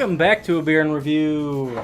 Welcome back to A Beer and Review.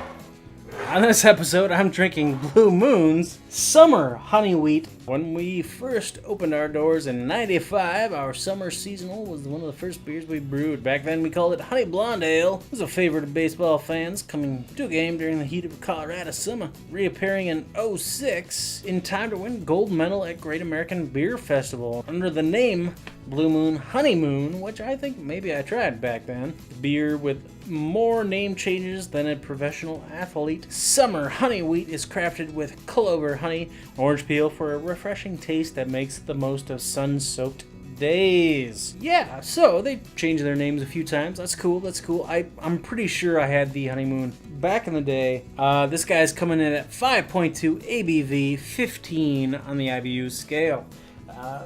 On this episode, I'm drinking Blue Moon's Summer Honey Wheat. When we first opened our doors in '95, our summer seasonal was one of the first beers we brewed. Back then, we called it Honey Blonde Ale. It was a favorite of baseball fans coming to a game during the heat of Colorado summer, reappearing in '06 in time to win gold medal at Great American Beer Festival under the name Blue Moon Honeymoon, which I think maybe I tried back then. Beer with more name changes than a professional athlete. Summer Honey Wheat is crafted with clover honey, orange peel for a refreshing taste that makes the most of sun-soaked days. Yeah, so they changed their names a few times. That's cool. I'm pretty sure I had the Honeymoon back in the day. This guy's coming in at 5.2 ABV, 15 on the IBU scale.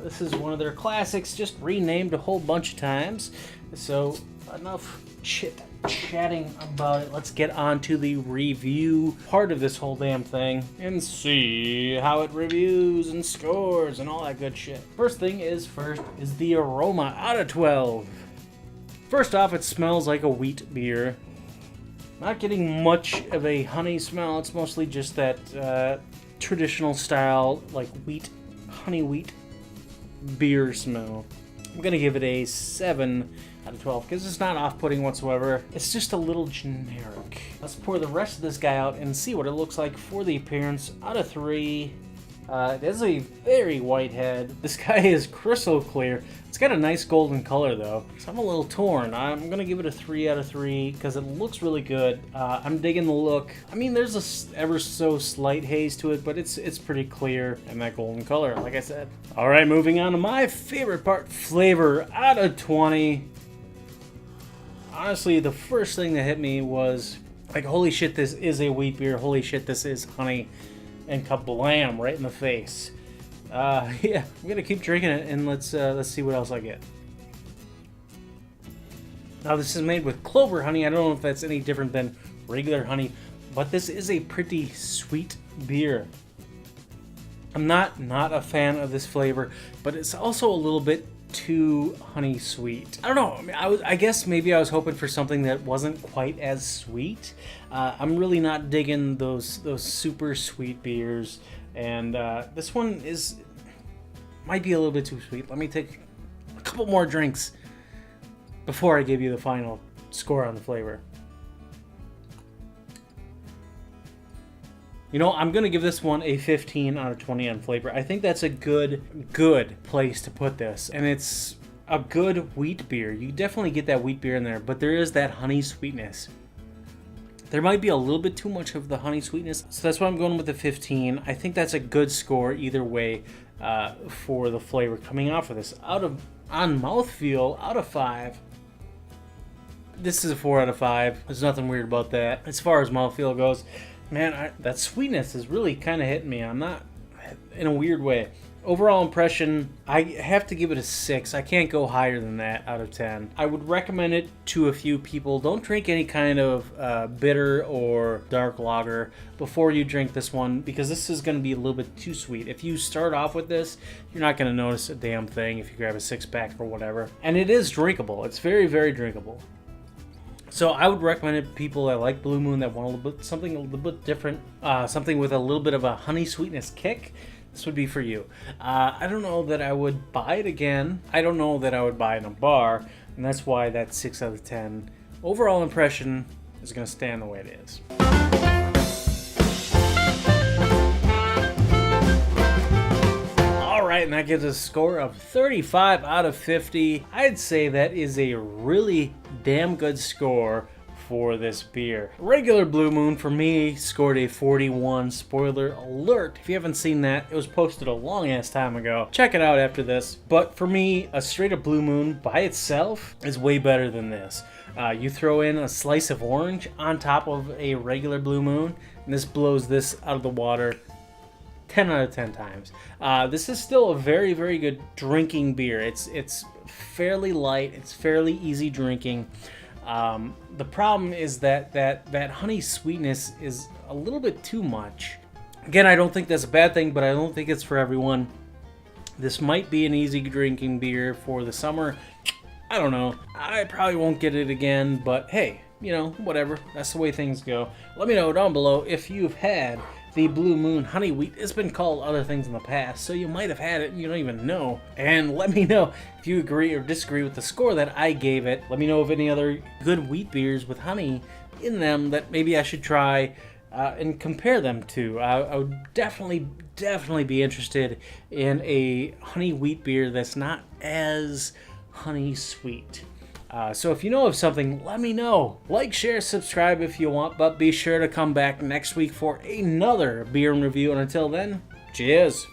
This is one of their classics, just renamed a whole bunch of times. So enough chatting about it. Let's get on to the review part of this whole damn thing and see how it reviews and scores and all that good shit. First is the aroma out of 12. First off, it smells like a wheat beer. Not getting much of a honey smell. It's mostly just that traditional style, like honey wheat beer smell. I'm gonna give it a 7 out of 12 because it's not off-putting whatsoever. It's just a little generic. Let's pour the rest of this guy out and see what it looks like for the appearance. Out of 3, it is a very white head. This guy is crystal clear. It's got a nice golden color though, so I'm a little torn. I'm gonna give it a 3 out of 3 because it looks really good. I'm digging the look. I mean, there's a ever so slight haze to it, but it's pretty clear and that golden color, like I said. All right, moving on to my favorite part, flavor out of 20. Honestly, the first thing that hit me was like, holy shit, this is a wheat beer. Holy shit, this is honey, and kablam, right in the face. Yeah, I'm gonna keep drinking it and let's see what else I get. Now this is made with clover honey. I don't know if that's any different than regular honey, but this is a pretty sweet beer. I'm not a fan of this flavor, but it's also a little bit too honey sweet. I don't know. I mean, I guess maybe I was hoping for something that wasn't quite as sweet. I'm really not digging those super sweet beers, and this one might be a little bit too sweet. Let me take a couple more drinks before I give you the final score on the flavor. You know, I'm going to give this one a 15 out of 20 on flavor. I think that's a good place to put this. And it's a good wheat beer. You definitely get that wheat beer in there, but there is that honey sweetness. There might be a little bit too much of the honey sweetness, so that's why I'm going with the 15. I think that's a good score either way for the flavor coming off of this. On mouthfeel, out of 5, this is a 4 out of 5. There's nothing weird about that. As far as mouthfeel goes, man, that sweetness is really kind of hitting me. I'm not in a weird way. Overall impression, I have to give it a 6. I can't go higher than that out of 10. I would recommend it to a few people. Don't drink any kind of bitter or dark lager before you drink this one, because this is going to be a little bit too sweet. If you start off with this, you're not going to notice a damn thing if you grab a 6-pack or whatever. And it is drinkable. It's very, very drinkable. So I would recommend it to people that like Blue Moon, that want something a little bit different, something with a little bit of a honey sweetness kick. This would be for you. I don't know that I would buy it again. I don't know that I would buy it in a bar, and that's why that 6 out of 10 overall impression is going to stand the way it is. All right, and that gives us a score of 35 out of 50. I'd say that is a really damn good score for this beer. Regular Blue Moon for me scored a 41. Spoiler alert, if you haven't seen that, it was posted a long ass time ago. Check it out after this. But for me, a straight up Blue Moon by itself is way better than this. You throw in a slice of orange on top of a regular Blue Moon, and this blows this out of the water 10 out of 10 times. This is still a very, very good drinking beer. It's fairly light. It's fairly easy drinking. The problem is that honey sweetness is a little bit too much. Again, I don't think that's a bad thing, but I don't think it's for everyone. This might be an easy drinking beer for the summer. I don't know. I probably won't get it again, but hey, whatever. That's the way things go. Let me know down below if you've had the Blue Moon honey wheat. It's been called other things in the past, so you might have had it and you don't even know. And let me know if you agree or disagree with the score that I gave it. Let me know of any other good wheat beers with honey in them that maybe I should try and compare them to. I would definitely be interested in a honey wheat beer that's not as honey sweet. So if you know of something, let me know. Like, share, subscribe if you want, but be sure to come back next week for another beer and review. And until then, cheers.